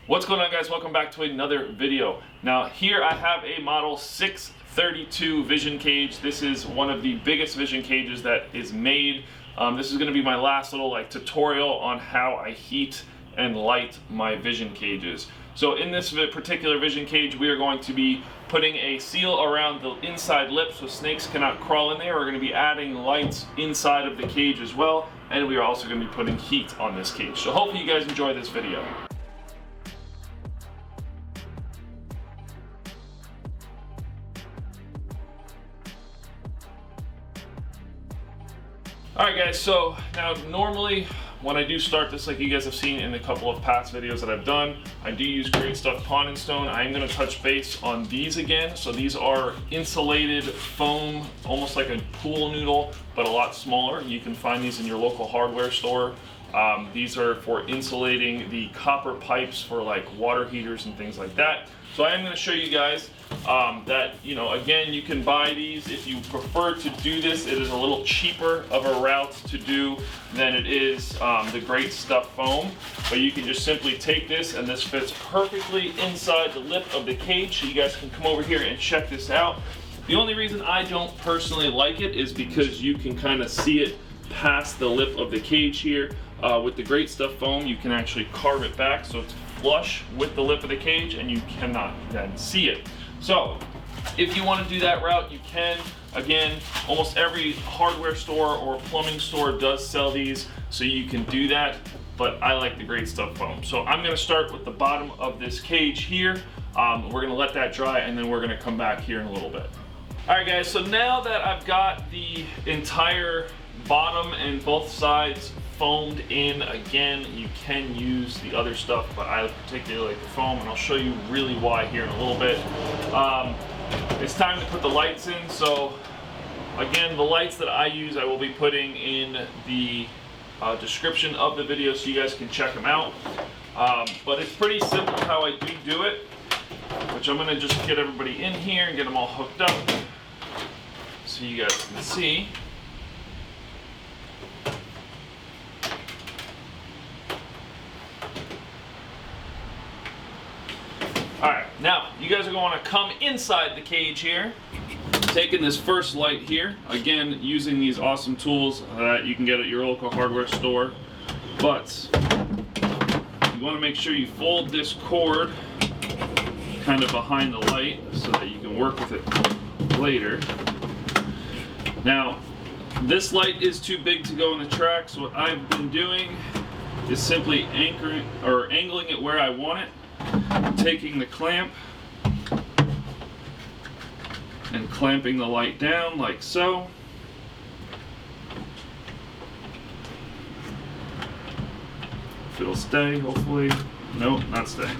What's going on, guys? Welcome back to another video. Now here I have a model 632 vision cage. This is one of the biggest vision cages that is made. This is going to be my last little tutorial on how I heat and light my vision cages. So in this particular vision cage, we are going to be putting a seal around the inside lip so snakes cannot crawl in there. We're going to be adding lights inside of the cage as well, and we are also going to be putting heat on this cage. So hopefully you guys enjoy this video. Alright guys, so now normally when I do start this, like you guys have seen in a couple of past videos that I've done, I do use Great Stuff Pond and Stone. I am going to touch base on these again. So these are insulated foam, almost like a pool noodle, but a lot smaller. You can find these in your local hardware store. These are for insulating the copper pipes for like water heaters and things like that. So I am going to show you guys that, again, you can buy these. If you prefer to do this, it is a little cheaper of a route to do than it is the Great Stuff foam. But you can just simply take this, and this fits perfectly inside the lip of the cage. So you guys can come over here and check this out. The only reason I don't personally like it is because you can kind of see it past the lip of the cage here. With the Great Stuff foam, you can actually carve it back so it's flush with the lip of the cage and you cannot then see it. So if you want to do that route, you can. Again, almost every hardware store or plumbing store does sell these, so you can do that, but I like the Great Stuff foam. So I'm going to start with the bottom of this cage here. We're going to let that dry, and then we're going to come back here in a little bit. Alright guys, so now that I've got the entire bottom and both sides foamed in, again, you can use the other stuff, but I particularly like the foam, and I'll show you really why here in a little bit. It's time to put the lights in. So again, the lights that I use, I will be putting in the description of the video so you guys can check them out. But it's pretty simple how I do it, which I'm going to just get everybody in here and get them all hooked up so you guys can see. Alright, now you guys are going to come inside the cage here, taking this first light here, again using these awesome tools that you can get at your local hardware store, but you want to make sure you fold this cord kind of behind the light so that you can work with it later. Now this light is too big to go in the track, so what I've been doing is simply anchoring or angling it where I want it, taking the clamp and clamping the light down like so. If it'll stay, hopefully. Nope, not staying.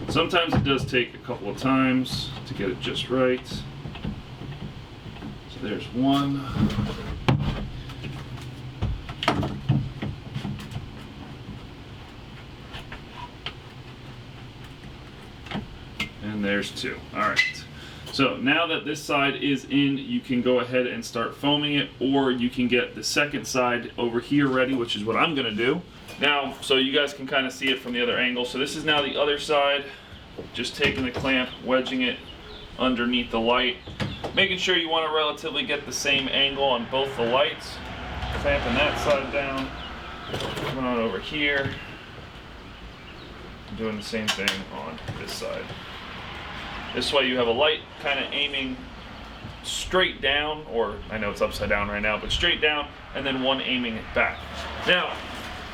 Sometimes it does take a couple of times to get it just right. So there's one. And there's two. Alright, so now that this side is in, you can go ahead and start foaming it, or you can get the second side over here ready, which is what I'm going to do. Now, so you guys can kind of see it from the other angle. So this is now the other side, just taking the clamp, wedging it underneath the light, making sure you want to relatively get the same angle on both the lights, clamping that side down, coming on over here, doing the same thing on this side. This way you have a light kind of aiming straight down, or I know it's upside down right now, but straight down, and then one aiming it back. Now,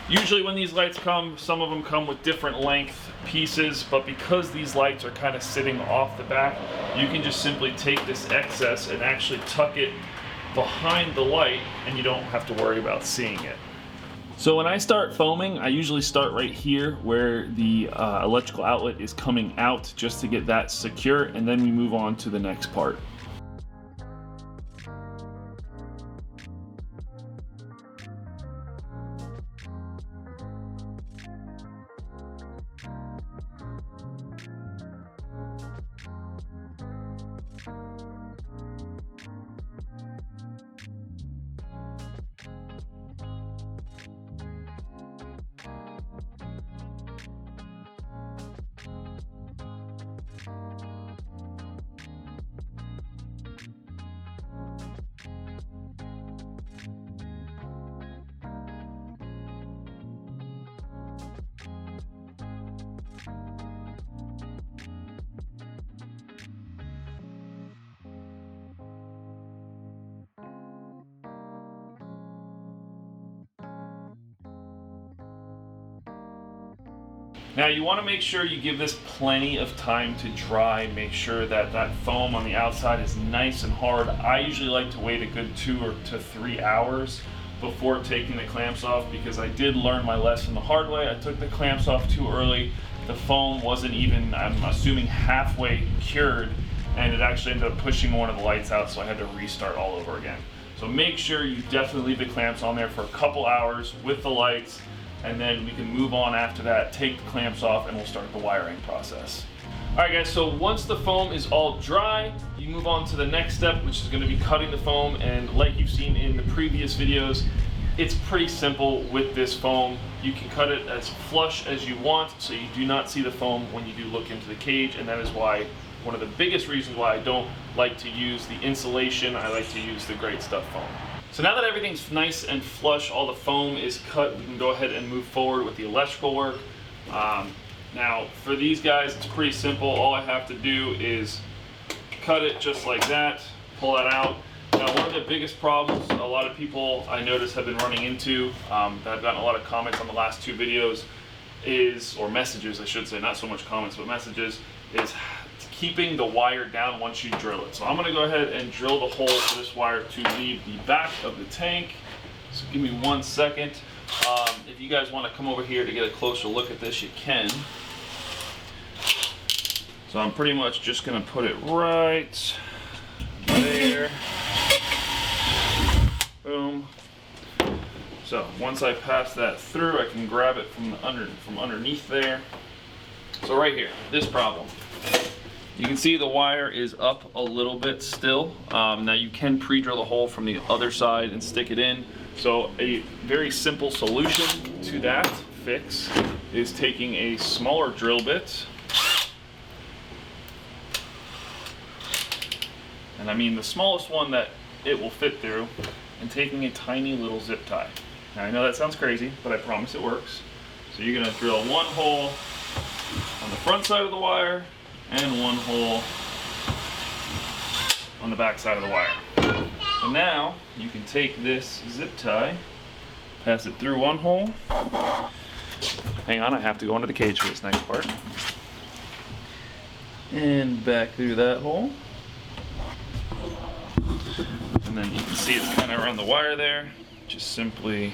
usually when these lights come, some of them come with different length pieces, but because these lights are kind of sitting off the back, you can just simply take this excess and actually tuck it behind the light, and you don't have to worry about seeing it. So when I start foaming, I usually start right here where the electrical outlet is coming out, just to get that secure, and then we move on to the next part. Now you want to make sure you give this plenty of time to dry. Make sure that that foam on the outside is nice and hard. I usually like to wait a good 2 to 3 hours before taking the clamps off, because I did learn my lesson the hard way. I took the clamps off too early. The foam wasn't even, I'm assuming, halfway cured, and it actually ended up pushing one of the lights out, so I had to restart all over again. So make sure you definitely leave the clamps on there for a couple hours with the lights, and then we can move on after that, take the clamps off, and we'll start the wiring process. All right guys, so once the foam is all dry, you move on to the next step, which is gonna be cutting the foam. And like you've seen in the previous videos, it's pretty simple with this foam. You can cut it as flush as you want, so you do not see the foam when you do look into the cage, and that is why, one of the biggest reasons why I don't like to use the insulation, I like to use the Great Stuff foam. So now that everything's nice and flush, all the foam is cut, we can go ahead and move forward with the electrical work. Now for these guys, it's pretty simple. All I have to do is cut it just like that, pull that out. Now one of the biggest problems a lot of people I notice have been running into, that I've gotten a lot of comments on the last 2 videos is, or messages I should say, not so much comments but messages, is keeping the wire down once you drill it. So I'm going to go ahead and drill the hole for this wire to leave the back of the tank. So give me 1 second. If you guys want to come over here to get a closer look at this, you can. So I'm pretty much just going to put it right there. Boom. So once I pass that through, I can grab it from underneath there. So right here, this problem. You can see the wire is up a little bit still. Now you can pre-drill the hole from the other side and stick it in. So a very simple solution to that fix is taking a smaller drill bit, and I mean the smallest one that it will fit through, and taking a tiny little zip tie. Now I know that sounds crazy, but I promise it works. So you're gonna drill 1 hole on the front side of the wire, and 1 hole on the back side of the wire. So now you can take this zip tie, pass it through 1 hole. Hang on, I have to go into the cage for this next part. And back through that hole. And then you can see it's kind of around the wire there. Just simply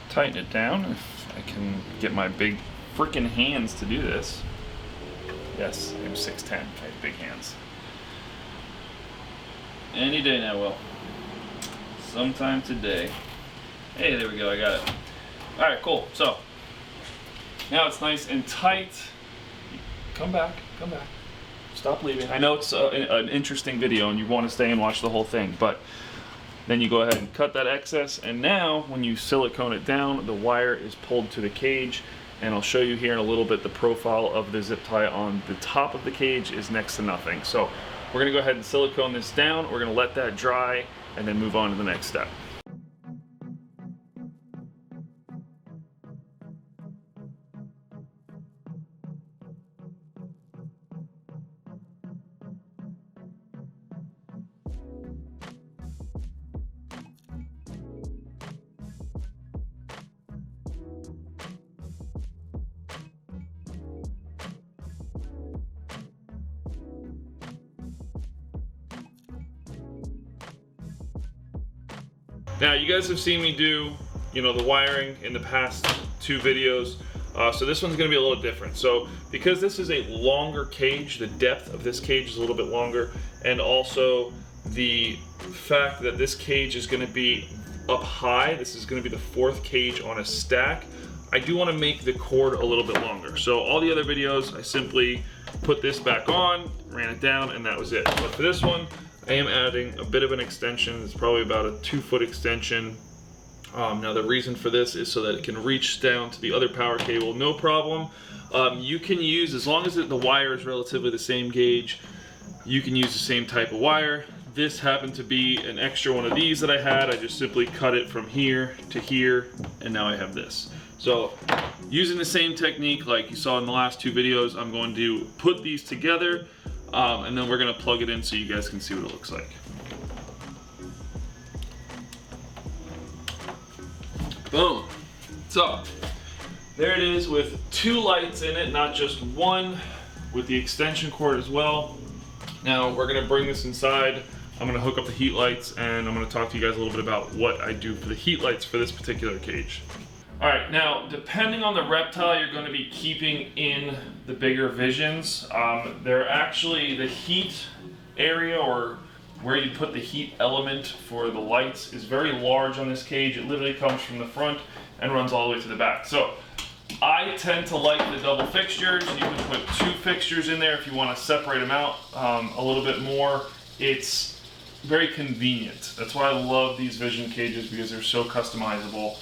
tighten it down. If I can get my big freaking hands to do this. Yes, I'm 6'10", I have big hands. Any day now, Will. Sometime today. Hey, there we go, I got it. Alright, cool. So, now it's nice and tight. Come back, come back. Stop leaving. I know it's an interesting video and you want to stay and watch the whole thing, but then you go ahead and cut that excess, and now when you silicone it down, the wire is pulled to the cage. And I'll show you here in a little bit the profile of the zip tie on the top of the cage is next to nothing. So we're gonna go ahead and silicone this down. We're gonna let that dry and then move on to the next step. Now you guys have seen me do, the wiring in the past 2 videos. So this one's gonna be a little different. So because this is a longer cage, the depth of this cage is a little bit longer, and also the fact that this cage is gonna be up high, this is gonna be the 4th cage on a stack, I do wanna make the cord a little bit longer. So all the other videos, I simply put this back on, ran it down, and that was it. But for this one, I am adding a bit of an extension. It's probably about a 2-foot extension. Now the reason for this is so that it can reach down to the other power cable, no problem. You can use, as long as the wire is relatively the same gauge, you can use the same type of wire. This happened to be an extra one of these that I had. I just simply cut it from here to here, and now I have this. So using the same technique like you saw in the last 2 videos, I'm going to put these together, and then we're gonna plug it in so you guys can see what it looks like. Boom. So there it is with 2 lights in it, not just one, with the extension cord as well. Now we're gonna bring this inside. I'm gonna hook up the heat lights and I'm gonna talk to you guys a little bit about what I do for the heat lights for this particular cage. All right, now depending on the reptile you're gonna be keeping in the bigger visions, they're actually the heat area, or where you put the heat element for the lights, is very large on this cage. It literally comes from the front and runs all the way to the back. So I tend to like the double fixtures. You can put 2 fixtures in there if you want to separate them out a little bit more. It's very convenient. That's why I love these vision cages, because they're so customizable.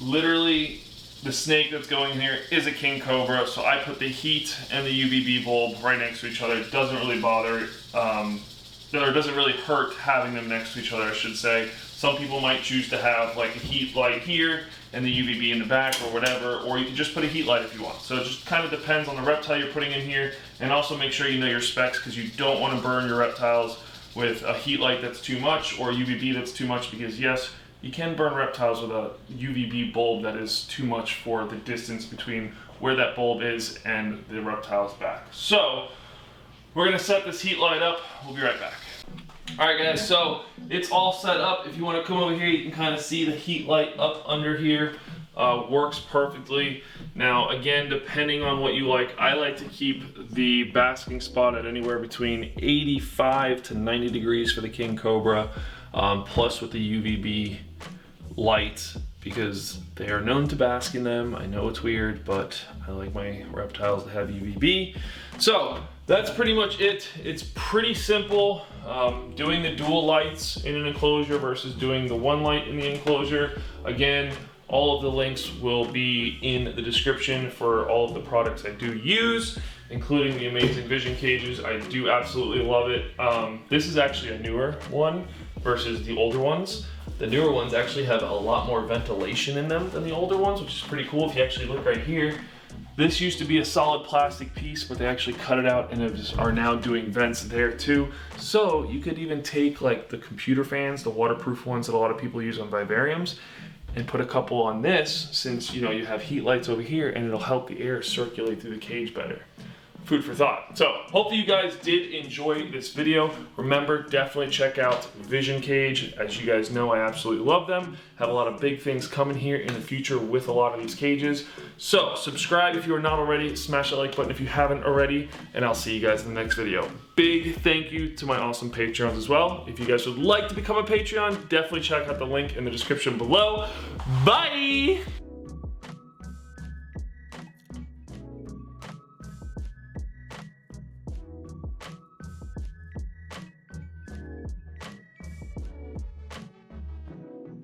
Literally, the snake that's going in here is a king cobra, so I put the heat and the UVB bulb right next to each other. It doesn't really bother, or it doesn't really hurt having them next to each other, I should say. Some people might choose to have like a heat light here and the UVB in the back or whatever, or you can just put a heat light if you want. So it just kind of depends on the reptile you're putting in here, and also make sure you know your specs, because you don't want to burn your reptiles with a heat light that's too much or UVB that's too much, because yes, you can burn reptiles with a UVB bulb that is too much for the distance between where that bulb is and the reptile's back. So we're gonna set this heat light up. We'll be right back. All right guys, so it's all set up. If you want to come over here, you can kind of see the heat light up under here. Works perfectly. Now again, depending on what you like, I like to keep the basking spot at anywhere between 85 to 90 degrees for the king cobra, plus with the UVB light, because they are known to bask in them. I know it's weird, but I like my reptiles to have UVB. So that's pretty much it. It's pretty simple. Doing the dual lights in an enclosure versus doing the 1 light in the enclosure. Again, all of the links will be in the description for all of the products I do use, including the amazing vision cages. I do absolutely love it. This is actually a newer one versus the older ones. The newer ones actually have a lot more ventilation in them than the older ones, which is pretty cool. If you actually look right here, this used to be a solid plastic piece, but they actually cut it out and are now doing vents there too. So you could even take like the computer fans, the waterproof ones that a lot of people use on vivariums, and put a couple on this, since you have heat lights over here, and it'll help the air circulate through the cage better. Food for thought. So hopefully you guys did enjoy this video. Remember, definitely check out Vision Cage. As you guys know, I absolutely love them. Have a lot of big things coming here in the future with a lot of these cages. So subscribe if you are not already, smash that like button if you haven't already, and I'll see you guys in the next video. Big thank you to my awesome Patreons as well. If you guys would like to become a Patreon, definitely check out the link in the description below. Bye!